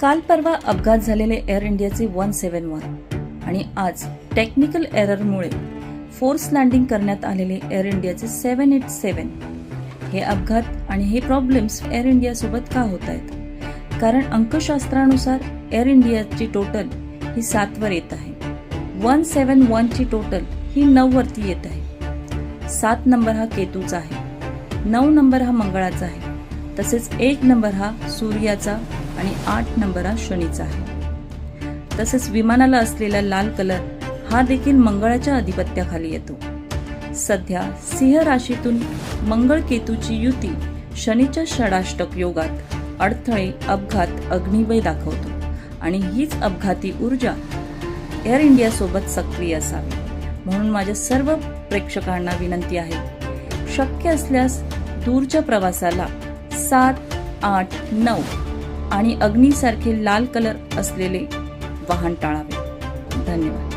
काल परवा अपघात झालेले एअर इंडियाचे 171 आणि आज टेक्निकल एररमुळे फोर्स लँडिंग करण्यात आलेले एअर इंडियाचे 787 हे अपघात आणि हे प्रॉब्लेम्स एअर इंडिया सोबत का होत आहेत? कारण अंकशास्त्रानुसार एअर इंडियाची टोटल ही 7 वर येत आहे. 171 ची टोटल ही 9 वरती येत आहे. 7 नंबर हा केतूचा आहे, 9 नंबर हा मंगळाचा आहे, तसेच 1 नंबर हा सूर्याचा आणि 8 नंबर हा शनीचा आहे. तसेच विमानाला असलेला लाल कलर हा देखील मंगळाच्या अधिपत्याखाली येतो. सध्या सिंह राशीतून मंगळ केतूची युती शनीच्या षडाष्टक योगात अडथळे, अपघात, अग्निवय दाखवतो आणि हीच अपघाती ऊर्जा एअर इंडिया सोबत सक्रिय असावी. म्हणून माझ्या सर्व प्रेक्षकांना विनंती आहे, शक्य असल्यास दूरच्या प्रवासाला 7, 8, 9 आणि अग्नीसारखे लाल कलर असलेले वाहन टाळावे. धन्यवाद.